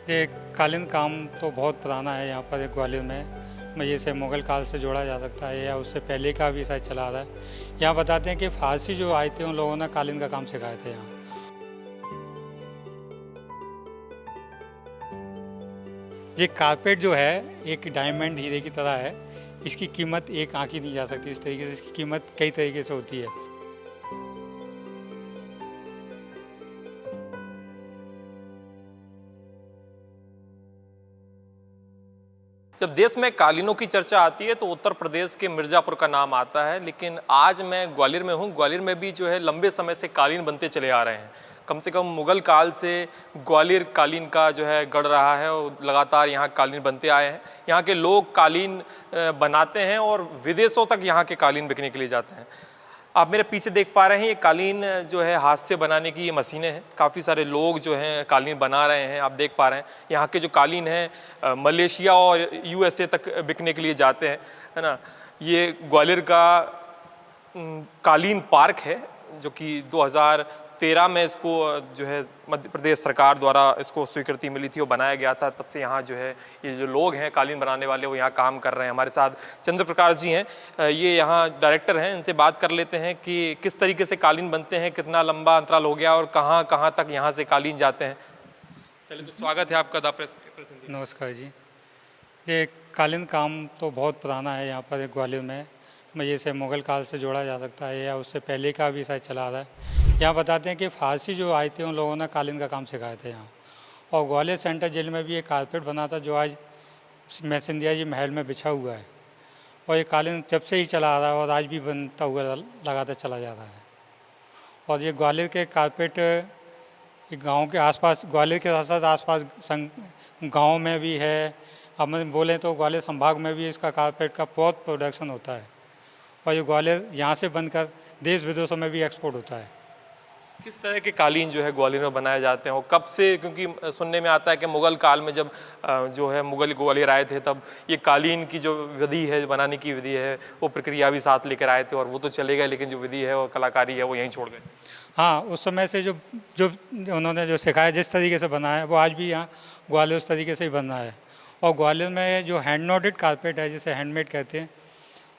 ये कालीन काम तो बहुत पुराना है यहाँ पर ग्वालियर में। मैं इसे मुग़ल काल से जोड़ा जा सकता है या उससे पहले का भी शायद चला आ रहा है। यहाँ बताते हैं कि फ़ारसी जो आए थे उन लोगों ने कालीन का काम सिखाए थे यहाँ। ये कारपेट जो है एक डायमंड हीरे की तरह है। इसकी कीमत एक आंकी नहीं जा सकती। इस तरीके से इसकी कीमत कई तरीके से होती है। जब देश में कालीनों की चर्चा आती है तो उत्तर प्रदेश के मिर्ज़ापुर का नाम आता है, लेकिन आज मैं ग्वालियर में हूँ। ग्वालियर में भी जो है लंबे समय से कालीन बनते चले आ रहे हैं। कम से कम मुग़ल काल से ग्वालियर कालीन का जो है गढ़ रहा है और लगातार यहाँ कालीन बनते आए हैं। यहाँ के लोग कालीन बनाते हैं और विदेशों तक यहाँ के कालीन बिकने के लिए जाते हैं। आप मेरे पीछे देख पा रहे हैं, ये कालीन जो है हाथ से बनाने की ये मशीनें हैं। काफ़ी सारे लोग जो हैं कालीन बना रहे हैं। आप देख पा रहे हैं यहाँ के जो कालीन हैं मलेशिया और यूएसए तक बिकने के लिए जाते हैं, है ना। ये ग्वालियर का कालीन पार्क है जो कि 2013 में इसको जो है मध्य प्रदेश सरकार द्वारा इसको स्वीकृति मिली थी और बनाया गया था। तब से यहाँ जो है ये जो लोग हैं कालीन बनाने वाले वो यहाँ काम कर रहे हैं। हमारे साथ चंद्र प्रकाश जी हैं, ये यहाँ डायरेक्टर हैं। इनसे बात कर लेते हैं कि किस तरीके से कालीन बनते हैं, कितना लंबा अंतराल हो गया और कहाँ कहाँ तक यहाँ से कालीन जाते हैं। पहले तो स्वागत है आपका दा प्रेस। नमस्कार जी। ये कालीन काम तो बहुत पुराना है यहाँ पर ग्वालियर में। मैं इसे मुग़ल काल से जोड़ा जा सकता है या उससे पहले का भी शायद चला आ रहा है। यहाँ बताते हैं कि फ़ारसी जो आए थे उन लोगों ने कालीन का काम सिखाए थे यहाँ। और ग्वालियर सेंट्रल जेल में भी एक कारपेट बना था जो आज सिंधिया जी महल में बिछा हुआ है। और ये कालीन जब से ही चला आ रहा है और आज भी बनता हुआ लगातार चला जा रहा है। और ये ग्वालियर के कारपेट गाँव के आसपास, ग्वालियर के साथ साथ आसपास गाँव में भी है। अब मैं बोलें तो ग्वालियर संभाग में भी इसका कारपेट का बहुत प्रोडक्शन होता है। और ये ग्वालियर यहाँ से बनकर देश विदेशों में भी एक्सपोर्ट होता है। किस तरह के कालीन जो है ग्वालियर में बनाए जाते हैं और कब से? क्योंकि सुनने में आता है कि मुग़ल काल में जब जो है मुग़ल ग्वालियर आए थे तब ये कालीन की जो विधि है, बनाने की विधि है, वो प्रक्रिया भी साथ लेकर आए थे और वो तो चले गए, लेकिन जो विधि है और कलाकारी है वो यहीं छोड़ गए। हाँ, उस समय से जो जो उन्होंने जो सिखाया, जिस तरीके से बनाया है वो आज भी यहाँ ग्वालियर उस तरीके से ही बन रहा है। और ग्वालियर में जो हैंड नोटेड कारपेट है, जिसे हैंडमेड कहते हैं,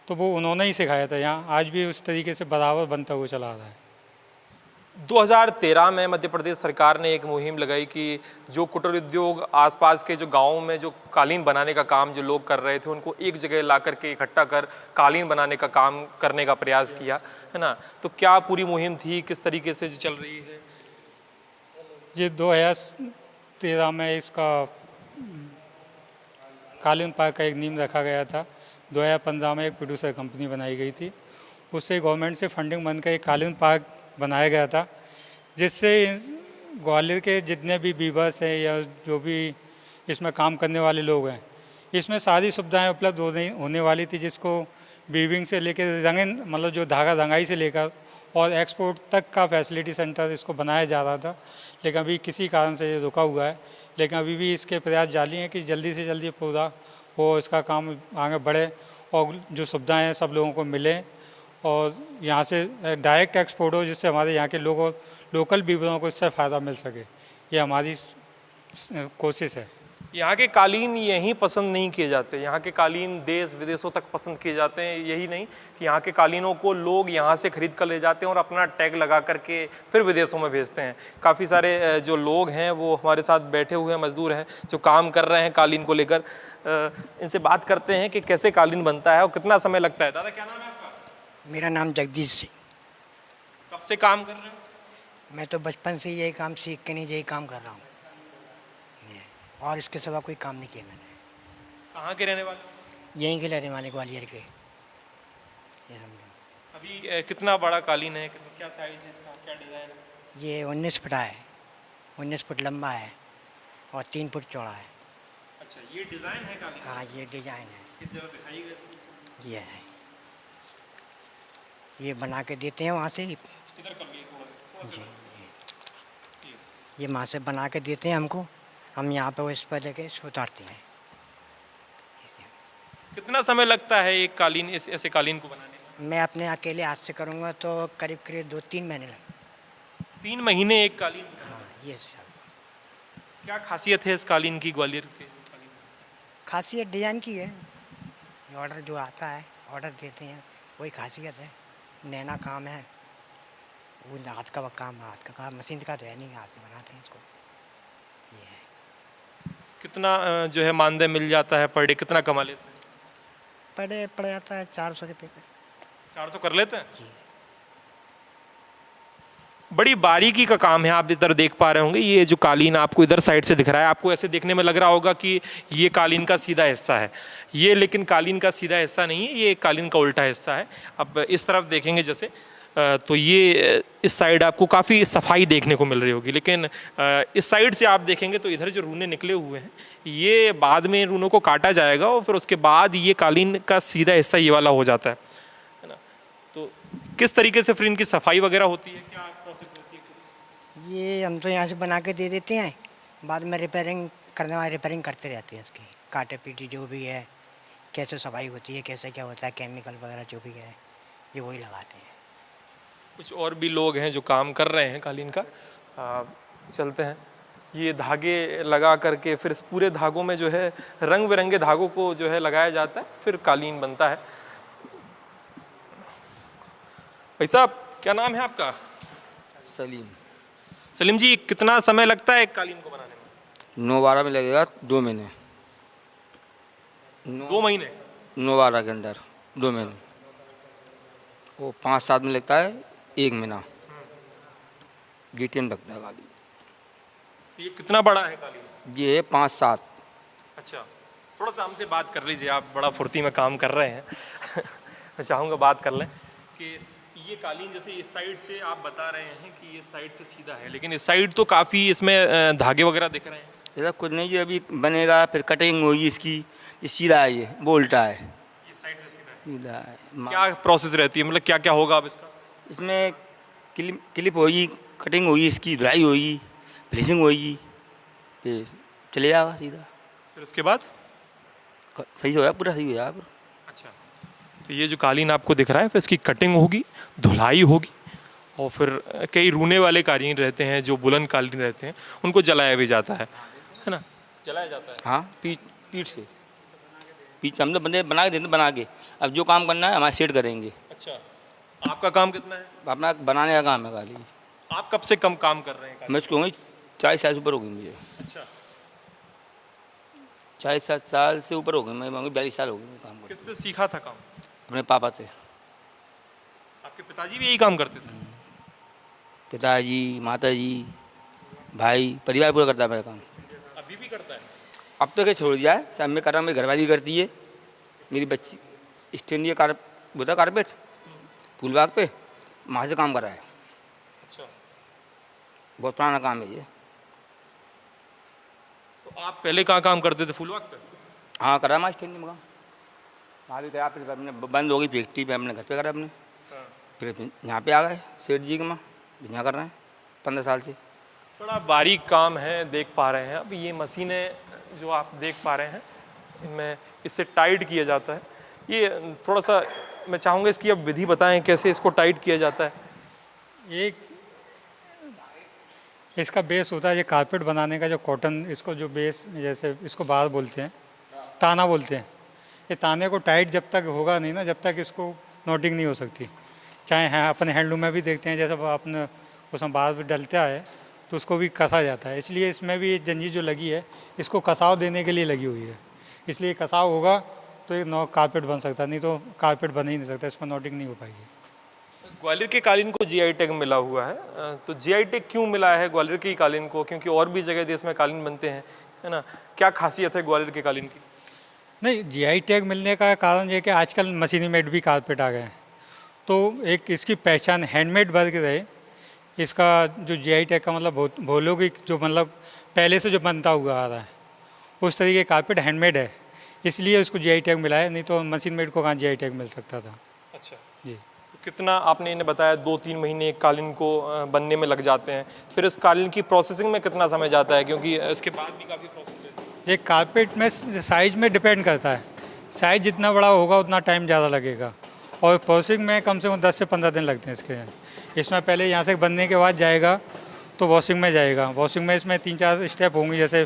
तो वो उन्होंने ही सिखाया था। यहाँ आज भी उस तरीके से बराबर बनता हुआ चला आ रहा है। 2013 में मध्य प्रदेश सरकार ने एक मुहिम लगाई कि जो कुटीर उद्योग आसपास के जो गाँवों में जो कालीन बनाने का काम जो लोग कर रहे थे उनको एक जगह ला करके इकट्ठा कर कालीन बनाने का काम करने का प्रयास किया, है ना। तो क्या पूरी मुहिम थी, किस तरीके से चल रही है? ये 2013 में इसका कालीन पार्क का एक नींव रखा गया था। 2015 में एक प्रोड्यूसर कंपनी बनाई गई थी। उससे गवर्नमेंट से फंडिंग बनकर एक कालीन पार्क बनाया गया था, जिससे ग्वालियर के जितने भी वीवर्स हैं या जो भी इसमें काम करने वाले लोग हैं, इसमें सारी सुविधाएं उपलब्ध होने वाली थी। जिसको वीविंग से लेकर रंगीन, मतलब जो धागा रंगाई से लेकर और एक्सपोर्ट तक का फैसिलिटी सेंटर इसको बनाया जा रहा था। लेकिन अभी किसी कारण से ये रुका हुआ है। लेकिन अभी भी इसके प्रयास जारी हैं कि जल्दी से जल्दी पूरा हो, इसका काम आगे बढ़े और जो सुविधाएं हैं सब लोगों को मिलें और यहाँ से डायरेक्ट एक्सपोर्ट हो, जिससे हमारे यहाँ के लोगों, लोकल वीवरों को इससे फ़ायदा मिल सके। ये हमारी कोशिश है। यहाँ के कालीन यहीं पसंद नहीं किए जाते, यहाँ के कालीन देश विदेशों तक पसंद किए जाते हैं। यही नहीं कि यहाँ के कालीनों को लोग यहाँ से खरीद कर ले जाते हैं और अपना टैग लगा करके फिर विदेशों में भेजते हैं। काफ़ी सारे जो लोग हैं वो हमारे साथ बैठे हुए हैं, मजदूर हैं जो काम कर रहे हैं कालीन को लेकर। इनसे बात करते हैं कि कैसे कालीन बनता है और कितना समय लगता है। दादा, क्या नाम है आपका? मेरा नाम जगदीश सिंह। कब से काम कर रहे हो? मैं तो बचपन से यही काम सीख के नहीं यही काम कर रहा हूँ और इसके सिवा कोई काम नहीं किया मैंने। कहाँ के रहने वाले? यहीं के रहने वाले, ग्वालियर के। ये समझो। अभी कितना बड़ा कालीन है, क्या साइज है इसका, क्या डिज़ाइन है? ये 19 फुट है, 19 फुट लंबा है और 3 फुट चौड़ा है। अच्छा, ये डिज़ाइन है कालीन? हाँ, ये डिजाइन है। किस जगह दिखाइएगा इसको? ये है, ये बना के देते हैं वहाँ से। इधर कर लिए थोड़ा जी, ये वहाँ से बना के देते हैं हमको, हम यहाँ पे इस पर लेके उतारते हैं। कितना समय लगता है एक कालीन, ऐसे कालीन को बनाने में? मैं अपने अकेले हाथ से करूँगा तो करीब करीब 2-3 महीने लगेंगे। 3 महीने एक कालीन? हाँ, ये सब। क्या खासियत है इस कालीन की, ग्वालियर के कालीन की? खासियत डिज़ाइन की है, ऑर्डर जो आता है ऑर्डर देते हैं वही खासियत है। नैना काम है, वो हाथ का काम, हाथ का काम मशीन का तो है नहीं, हाथ से बनाते हैं इसको, ये है। कितना जो है मानदेय मिल जाता है पर डे, कितना कमा लेते हैं? पड़ जाता है 400 रुपये का। 400 कर लेते हैं? बड़ी बारीकी का काम है, आप इधर देख पा रहे होंगे। ये जो कालीन आपको इधर साइड से दिख रहा है, आपको ऐसे देखने में लग रहा होगा कि ये कालीन का सीधा हिस्सा है, ये लेकिन कालीन का सीधा हिस्सा नहीं है, ये कालीन का उल्टा हिस्सा है। अब इस तरफ देखेंगे जैसे तो ये इस साइड आपको काफ़ी सफाई देखने को मिल रही होगी, लेकिन इस साइड से आप देखेंगे तो इधर जो रूने निकले हुए हैं, ये बाद में रूनों को काटा जाएगा और फिर उसके बाद ये कालीन का सीधा हिस्सा ये वाला हो जाता है ना। तो किस तरीके से फिर इनकी सफाई वगैरह होती है, क्या प्रोसेस होती है? ये हम तो यहाँ से बना के दे देते हैं, बाद में रिपेयरिंग करने वाले रिपेयरिंग करते रहते हैं इसकी, काटे पीटी जो भी है, कैसे सफाई होती है, कैसे क्या होता है, केमिकल वगैरह जो भी है ये वही लगाते हैं। कुछ और भी लोग हैं जो काम कर रहे हैं कालीन का, चलते हैं। ये धागे लगा करके फिर इस पूरे धागों में जो है रंग बिरंगे धागों को जो है लगाया जाता है, फिर कालीन बनता है। भाई साहब, क्या नाम है आपका? सलीम। सलीम जी, कितना समय लगता है एक कालीन को बनाने में? 9-12 में लगेगा 2 महीने। 2 महीने? 9-12 के अंदर 2 महीने। वो 5-7 में लगता है 1 महीना। GTM लगता है कालीन। ये कितना बड़ा है कालीन? ये है 5-7। अच्छा, थोड़ा सा हमसे बात कर लीजिए, आप बड़ा फुर्ती में काम कर रहे हैं। मैं चाहूँगा बात कर लें कि ये कालीन जैसे इस साइड से आप बता रहे हैं कि ये साइड से सीधा है, लेकिन इस साइड तो काफ़ी इसमें धागे वगैरह दिख रहे हैं। ऐसा कुछ नहीं, ये अभी बनेगा फिर कटिंग होगी इसकी। ये सीधा है, ये वो उल्टा है। ये साइड से सीधा है। सीधा है। क्या प्रोसेस रहती है, मतलब क्या क्या होगा अब इसका? इसमें क्लिप होगी, कटिंग होगी, इसकी धुलाई होगी, फिनिशिंग होगी, फिर चले जाएगा सीधा। फिर उसके बाद सही हो जाएगा, पूरा सही हो जाएगा। अच्छा, तो ये जो कालीन आपको दिख रहा है फिर इसकी कटिंग होगी, धुलाई होगी, और फिर कई रूने वाले कालीन रहते हैं जो बुलंद कालीन रहते हैं, उनको जलाया भी जाता है ना? जलाया जाता है। हाँ, पीठ से पीठ हम तो बंदे बना के देते, बना के। अब जो काम करना है हमारे सेट करेंगे। अच्छा, आपका काम कितना है? अपना बनाने का काम है खाली। आप कब से कम काम कर रहे हैं? मैं इसको होंगी 40 साल से ऊपर हो गई मुझे। अच्छा, 40 साल से ऊपर हो गई, मैं 42 साल हो गई मैं काम करते। किससे सीखा था काम? अपने पापा से। आपके पिताजी भी यही काम करते थे? पिताजी, माताजी, भाई, परिवार पूरा करता है मेरा काम। अभी भी करता है? अब तो क्या छोड़ दिया है, सब मैं कर रहा हूँ, मेरी घरवाली करती है, मेरी बच्ची स्टैंड बोता कारपेट फूलबाग पे, वहाँ से काम कर रहा है। अच्छा, बहुत पुराना काम है ये। तो आप पहले कहाँ काम करते थे? फूलबाग पे? हाँ, करा मैं स्टैंड में काम, वहाँ भी करा, फिर अपने बंद हो गई फैक्ट्री पे, अपने घर पे करा अपने। फिर यहाँ पे आ गए सेठ जी के माँ, यहाँ कर रहे हैं 15 साल से। बड़ा बारीक काम है, देख पा रहे हैं। अब ये मशीनें जो आप देख पा रहे हैं, इनमें इससे टाइट किया जाता है। ये थोड़ा सा मैं चाहूँगा इसकी अब विधि बताएं, कैसे इसको टाइट किया जाता है? ये इसका बेस होता है, ये कारपेट बनाने का जो कॉटन, इसको जो बेस, जैसे इसको बार बोलते हैं, ताना बोलते हैं। ये ताने को टाइट जब तक होगा नहीं ना, जब तक इसको नोटिंग नहीं हो सकती। चाहे है अपने हैंडलूम में भी देखते हैं, जैसे अपने उसमें बार भी डलता है तो उसको भी कसा जाता है। इसलिए इसमें भी जंजीर जो लगी है, इसको कसाव देने के लिए लगी हुई है। इसलिए कसाव होगा तो एक नौ कारपेट बन सकता है, नहीं तो कारपेट बन ही नहीं सकता, इसमें नोटिंग नहीं हो पाएगी। ग्वालियर के कालीन को GI टैग मिला हुआ है, तो GI टैग क्यों मिला है ग्वालियर के कालीन को? क्योंकि और भी जगह देश में कालीन बनते हैं, है ना? क्या खासियत है ग्वालियर के कालीन की? नहीं, GI टैग मिलने का कारण ये कि आजकल मशीनी मेड भी कारपेट आ गए हैं, तो एक इसकी पहचान हैंडमेड बन के रहे। इसका जो GI टैग का मतलब भोलों की जो मतलब पहले से जो बनता हुआ आ रहा है, उस तरीके कारपेट हैंडमेड है, इसलिए उसको GI टैग मिला है, नहीं तो मशीन मेड को कहाँ GI टैग मिल सकता था। अच्छा जी। तो कितना आपने इन्हें बताया, 2-3 महीने एक कालीन को बनने में लग जाते हैं, फिर इस कालीन की प्रोसेसिंग में कितना समय जाता है? क्योंकि इसके बाद भी काफ़ी प्रोसेस है। ये कारपेट में साइज़ में डिपेंड करता है, साइज़ जितना बड़ा होगा उतना टाइम ज़्यादा लगेगा, और प्रोसेसिंग में कम से कम 10 से 15 दिन लगते हैं इसके। इसमें पहले यहाँ से बनने के बाद जाएगा तो वॉशिंग में जाएगा। वॉशिंग में इसमें 3-4 स्टेप होंगे, जैसे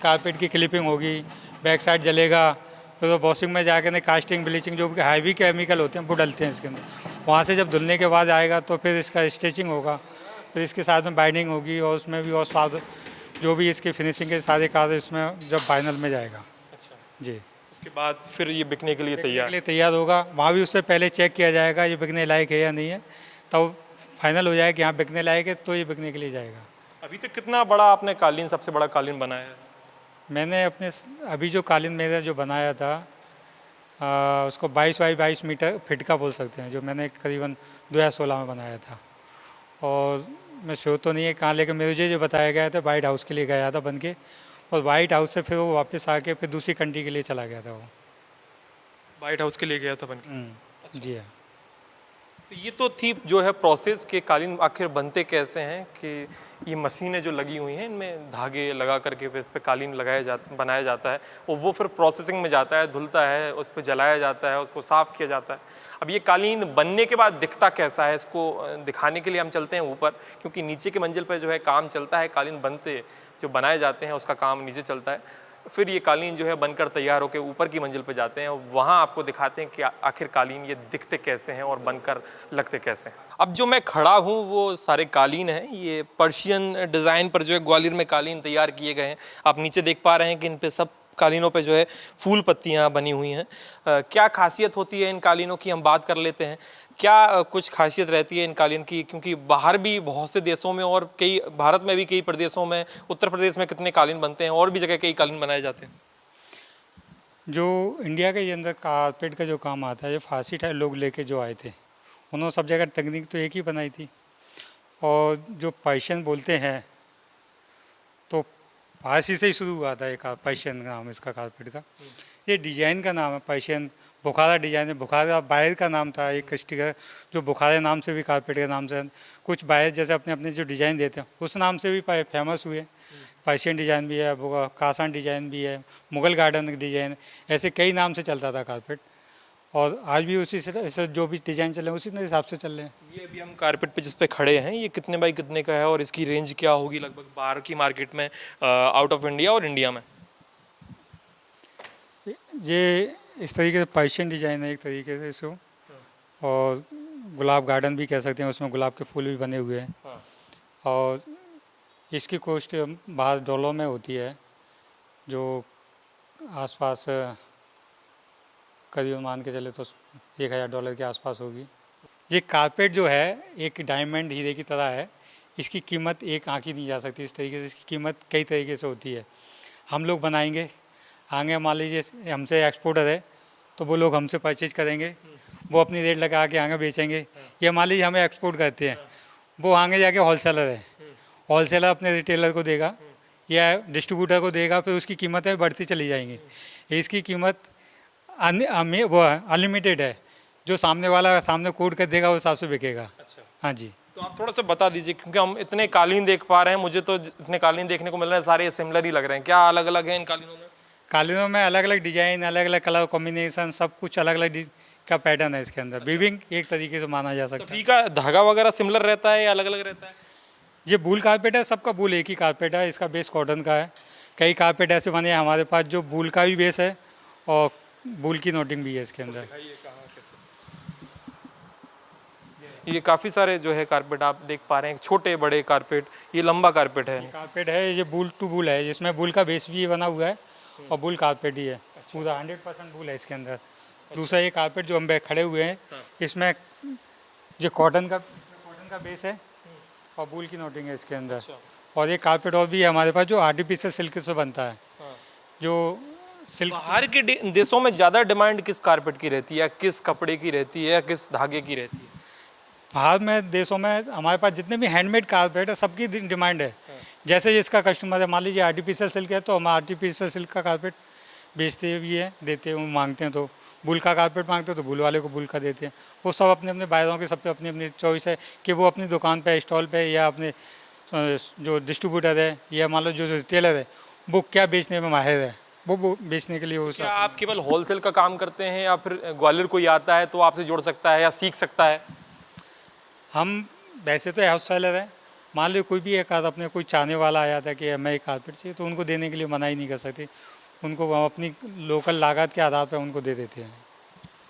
कारपेट की क्लिपिंग होगी, बैक साइड जलेगा, फिर तो वॉशिंग में जाकर ने कास्टिंग ब्लीचिंग जो हैवी केमिकल होते हैं वो डलते हैं इसके अंदर। वहाँ से जब धुलने के बाद आएगा तो फिर इसका स्टिचिंग होगा, फिर इसके साथ में बाइंडिंग होगी और उसमें भी और साथ जो भी इसकी फिनिशिंग के सारे कार्य इसमें जब फाइनल में जाएगा। अच्छा, जी, उसके बाद फिर ये बिकने के लिए बिकने तैयार। के लिए तैयार होगा। वहाँ भी उससे पहले चेक किया जाएगा ये बिकने लायक है या नहीं है, तब फाइनल हो जाएगा कि यहाँ बिकने लायक है तो ये बिकने के लिए जाएगा। अभी तक कितना बड़ा आपने कालीन, सबसे बड़ा कालीन बनाया है? मैंने अपने अभी जो कालीन मेरा जो बनाया था उसको 22 बाई 22 मीटर फिट का बोल सकते हैं, जो मैंने करीबन 2016 में बनाया था। और मैं श्योर तो नहीं है कहाँ, लेकिन मुझे जो बताया गया था वाइट हाउस के लिए गया था बन के, और वाइट हाउस से फिर वो वापस आके फिर दूसरी कंट्री के लिए चला गया था वो। व्हाइट हाउस के लिए गया था बन के। जी हाँ। तो ये तो थी जो है प्रोसेस के कालीन आखिर बनते कैसे हैं, कि ये मशीनें जो लगी हुई हैं इनमें धागे लगा करके फिर इस पर कालीन बनाया जाता है और वो फिर प्रोसेसिंग में जाता है, धुलता है, उस पर जलाया जाता है, उसको साफ़ किया जाता है। अब ये कालीन बनने के बाद दिखता कैसा है, इसको दिखाने के लिए हम चलते हैं ऊपर, क्योंकि नीचे की मंजिल पर जो है काम चलता है, कालीन बनते जो बनाए जाते हैं उसका काम नीचे चलता है। फिर ये कालीन जो है बनकर तैयार होकर ऊपर की मंजिल पर जाते हैं, वहाँ आपको दिखाते हैं कि आखिर कालीन ये दिखते कैसे हैं और बनकर लगते कैसे हैं। अब जो मैं खड़ा हूँ वो सारे कालीन हैं, ये पर्शियन डिज़ाइन पर जो है ग्वालियर में कालीन तैयार किए गए हैं। आप नीचे देख पा रहे हैं कि इन पे सब कालीनों पे जो है फूल पत्तियाँ बनी हुई हैं। क्या खासियत होती है इन कालीनों की, हम बात कर लेते हैं। क्या कुछ खासियत रहती है इन कालीन की, क्योंकि बाहर भी बहुत से देशों में और कई भारत में भी कई प्रदेशों में, उत्तर प्रदेश में कितने कालीन बनते हैं और भी जगह कई कालीन बनाए जाते हैं। जो इंडिया के अंदर कारपेट का जो काम आता है, जो फारसी टाइप लोग लेके जो आए थे, उन्होंने सब जगह तकनीक तो एक ही बनाई थी। और जो पर्शियन बोलते हैं तो फारसी से ही शुरू हुआ था, एक पर्शियन नाम इसका कारपेट का। ये डिज़ाइन का नाम है पर्शियन, बुखारा डिज़ाइन है। बुखारा बाहर का नाम था, एक स्टिकर जो बुखारा नाम से भी कारपेट के नाम से, कुछ बाहर जैसे अपने अपने जो डिज़ाइन देते हैं उस नाम से भी फेमस हुए। पर्शियन डिज़ाइन भी है, कासान डिज़ाइन भी है, मुग़ल गार्डन डिज़ाइन, ऐसे कई नाम से चलता था कारपेट। और आज भी उसी से जो भी डिज़ाइन चल रहे हैं उसी हिसाब से चल रहे हैं। ये अभी हम कारपेट पे जिस पे खड़े हैं ये कितने बाई कितने का है और इसकी रेंज क्या होगी लगभग बाहर की मार्केट में, आउट ऑफ इंडिया और इंडिया में? ये इस तरीके से पर्शियन डिज़ाइन है एक तरीके से इसको, और गुलाब गार्डन भी कह सकते हैं, उसमें गुलाब के फूल भी बने हुए हैं। और इसकी कॉस्ट बाहर डॉलर में होती है, जो आसपास करीब मान के चले तो $1000 के आसपास होगी। ये कारपेट जो है एक डायमंड हीरे की तरह है, इसकी कीमत एक आंकी नहीं जा सकती। इस तरीके से इसकी कीमत कई तरीके से होती है। हम लोग बनाएंगे, आगे मान लीजिए हमसे एक्सपोर्टर है तो वो लोग हमसे परचेज करेंगे, वो अपनी रेट लगा के आगे बेचेंगे। या मान लीजिए हमें एक्सपोर्ट करते हैं, वो आगे जाके होलसेलर है, होलसेलर अपने रिटेलर को देगा या डिस्ट्रीब्यूटर को देगा, फिर उसकी कीमतें बढ़ती चली जाएंगी। इसकी कीमत वो अनलिमिटेड है, जो सामने वाला सामने कोड कर देगा उस हिसाब से बिकेगा। अच्छा, हाँ जी। तो आप थोड़ा सा बता दीजिए, क्योंकि हम इतने कालीन देख पा रहे हैं, मुझे तो इतने कालीन देखने को मिल रहे हैं सारे सिमिलर ही लग रहे हैं। क्या अलग अलग है इन कालीनों में? कालीनों में अलग अलग डिजाइन, अलग अलग कलर कॉम्बिनेशन, सब कुछ अलग अलग का पैटर्न है इसके अंदर। वीविंग एक तरीके से माना जा सकता है। सभी का धागा वगैरह सिमिलर रहता है या अलग अलग रहता है? ये बूल कारपेट है, सबका बूल एक ही कारपेट है, इसका बेस कॉटन का है। कई कारपेट ऐसे बने हैं हमारे पास जो बूल का भी बेस है और बूल की नोटिंग भी है इसके अंदर। ये काफ़ी सारे जो है कारपेट आप देख पा रहे हैं, छोटे बड़े कारपेट, ये लंबा कारपेट है। कारपेट है ये बूल टू बूल है, जिसमें बूल का बेस भी बना हुआ है और बूल कारपेट ही है। पूरा 100% बूल है इसके अंदर। दूसरा ये कारपेट जो हम खड़े हुए हैं, इसमें जो कॉटन का बेस है और बूल की नोटिंग है इसके अंदर। और ये कारपेट और भी है हमारे पास जो आर्टिफिशियल सिल्क से बनता है, जो सिल्क। बाहर के देशों में ज़्यादा डिमांड किस कारपेट की रहती है, या किस कपड़े की रहती है, या किस धागे की रहती है? बाहर में देशों में हमारे पास जितने भी हैंडमेड कारपेट है सबकी डिमांड है। जैसे जिसका कस्टमर है, मान लीजिए आर्टिफिशियल सिल्क है तो हम आर्टिफिशियल सिल्क का कारपेट बेचते भी हैं, देते हैं। वो मांगते हैं तो बूल का कारपेट मांगते हैं तो बूल वाले को बूल का देते हैं। वो सब अपने अपने बायरों के सब पे अपनी अपनी चॉइस है कि वो अपनी दुकान पे, स्टॉल पे, या अपने जो डिस्ट्रीब्यूटर है या मान लो जो रिटेलर है वो क्या बेचने में माहिर है, वो बेचने के लिए वो क्या आप केवल होलसेल का काम करते हैं, या फिर ग्वालियर कोई आता है तो आपसे जुड़ सकता है या सीख सकता है? हम वैसे तो हाउस सेलर हैं, मान लो कोई भी एक आध अपने कोई चाहने वाला आया था कि हमें एक कारपेट चाहिए, तो उनको देने के लिए मना ही नहीं कर सकते, उनको हम अपनी लोकल लागत के आधार पर उनको दे देते हैं।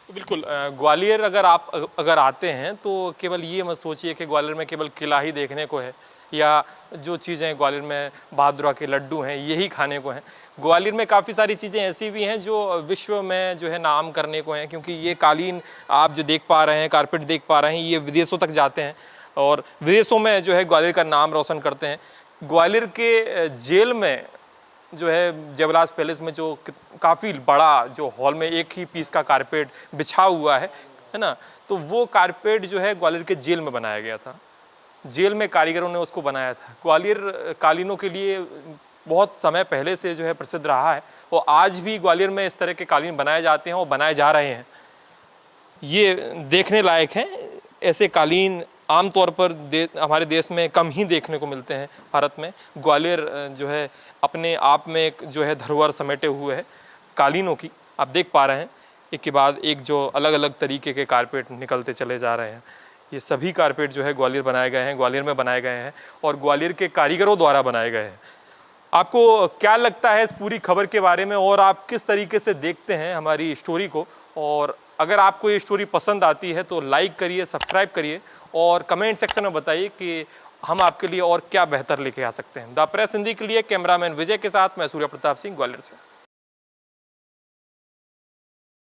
तो बिल्कुल ग्वालियर अगर आते हैं तो केवल ये मत सोचिए कि ग्वालियर में केवल किला ही देखने को है या जो चीज़ें ग्वालियर में बहादुरा के लड्डू हैं यही खाने को हैं। ग्वालियर में काफ़ी सारी चीज़ें ऐसी भी हैं जो विश्व में जो है नाम करने को हैं, क्योंकि ये कालीन आप जो देख पा रहे हैं, कारपेट देख पा रहे हैं, ये विदेशों तक जाते हैं और विदेशों में जो है ग्वालियर का नाम रोशन करते हैं। ग्वालियर के जेल में जो है जयविलास पैलेस में जो काफ़ी बड़ा जो हॉल में एक ही पीस का कारपेट बिछा हुआ है ना, तो वो कारपेट जो है ग्वालियर के जेल में बनाया गया था। जेल में कारीगरों ने उसको बनाया था। ग्वालियर कालीनों के लिए बहुत समय पहले से जो है प्रसिद्ध रहा है और आज भी ग्वालियर में इस तरह के कालीन बनाए जाते हैं और बनाए जा रहे हैं। ये देखने लायक हैं। ऐसे कालीन आमतौर पर हमारे देश में कम ही देखने को मिलते हैं। भारत में ग्वालियर जो है अपने आप में एक जो है धरोहर समेटे हुए है कालीनों की। आप देख पा रहे हैं एक के बाद एक जो अलग अलग तरीके के कारपेट निकलते चले जा रहे हैं। ये सभी कारपेट जो है ग्वालियर बनाए गए हैं, ग्वालियर में बनाए गए हैं और ग्वालियर के कारीगरों द्वारा बनाए गए हैं। आपको क्या लगता है इस पूरी खबर के बारे में और आप किस तरीके से देखते हैं हमारी स्टोरी को? और अगर आपको ये स्टोरी पसंद आती है तो लाइक करिए, सब्सक्राइब करिए और कमेंट सेक्शन में बताइए कि हम आपके लिए और क्या बेहतर लेके आ सकते हैं। द प्रेस हिंदी के लिए कैमरामैन विजय के साथ मैं सूर्य प्रताप सिंह, ग्वालियर से।